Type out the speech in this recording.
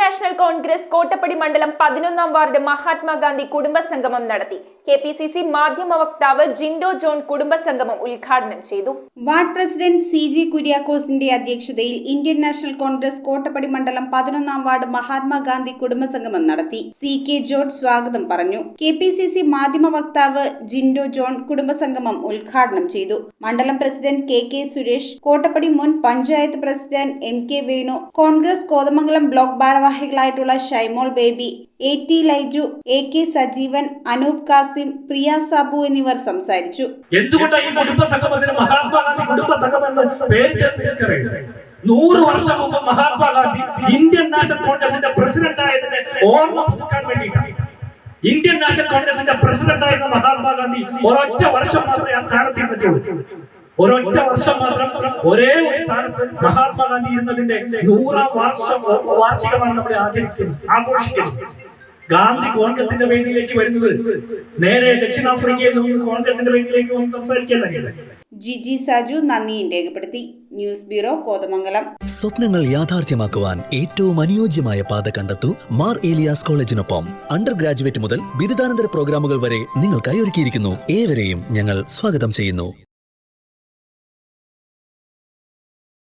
National Congress Kottappadi മണ്ഡലം 11-ാം ward Mahatma Gandhi കുടുംബസംഗമം നടത്തി. KPCC മാധ്യമ വക്താവ് ജിൻഡോ ജോൺ കുടുംബസംഗമം ഉദ്ഘാടനം ചെയ്തു. വാർഡ് പ്രസിഡന്റ് CG കുര്യാക്കോസിന്റെ അധ്യക്ഷതയിൽ ഇന്ത്യൻ നാഷണൽ കോൺഗ്രസ് കോട്ടപ്പടി മണ്ഡലം 11-ാം വാർഡ് മഹാത്മാഗാന്ധി കുടുംബസംഗമം നടത്തി. CK ജോർജ് സ്വാഗതം പറഞ്ഞു. കെപിസിസി മാധ്യമ വക്താവ് ജിൻഡോ ജോൺ കുടുംബസംഗമം ഉദ്ഘാടനം ചെയ്തു. മണ്ഡലം പ്രസിഡന്റ് KK സുരേഷ്, കോട്ടപ്പടി മുൻ panchayat president MK Venu, Congress Kothamangalam block ഭാരവാഹികളായിട്ടുള്ള ഷൈമോൾ ബേബി, AT ലൈജു, AK സജീവൻ, അനൂപ് കാസിം, പ്രിയ സാബു എന്നിവർ സംസാരിച്ചു. എന്തുകൊണ്ടാണ് ഈ കുടുംബസംഗമത്തിന് മഹാത്മാഗാന്ധി കുടുംബസംഗമം എന്ന് പേരിട്ടറിയുന്നത്? 100 വർഷം മുമ്പ് മഹാത്മാഗാന്ധി ഇന്ത്യൻ നാഷണൽ കോൺഗ്രസിന്റെ പ്രസിഡന്റ് ആയതിന്റെ ഓർമ്മ പുതുക്കാൻ വേണ്ടിയിട്ടാണ്. ഇന്ത്യൻ നാഷണൽ കോൺഗ്രസിന്റെ പ്രസിഡന്റ് ആയിരുന്ന മഹാത്മാഗാന്ധി ഒരൊറ്റ വർഷം മാത്രമേ ആ സ്ഥാനത്ത് ഇരുന്നിട്ടുള്ളൂ. ഒരൊറ്റ വർഷം മാത്രം ഒരേ ഒരു സ്ഥാനത്ത് മഹാത്മാഗാന്ധി ഇരുന്നതിന്റെ 100-ാം വാർഷികമാണ് നമ്മൾ ആഘോഷിക്കുന്നത്. ഗാന്ധി കോൺഗ്രസിന്റെ വേദിയിലേക്ക് വരുന്നത് നേരെ ദക്ഷിണാഫ്രിക്കയിൽ നിന്ന് കോൺഗ്രസിന്റെ വേദിയിലേക്ക് വന്ന് സംസാരിക്കാൻ തന്നെയല്ല. GG സാജു നന്ദിയും രേഖപ്പെടുത്തി. News bureau, Kothamangalam. സ്വപ്നങ്ങൾ യാഥാർത്ഥ്യമാക്കുവാൻ ഏറ്റവും അനുയോജ്യമായ പാത കണ്ടെത്തൂ മാർ ഏലിയാസ് കോളേജിനൊപ്പം. അണ്ടർ ഗ്രാജുവേറ്റ് മുതൽ ബിരുദാനന്തര പ്രോഗ്രാമുകൾ വരെ നിങ്ങൾക്കായി ഒരുക്കിയിരിക്കുന്നു. ഏവരെയും ഞങ്ങൾ സ്വാഗതം ചെയ്യുന്നു.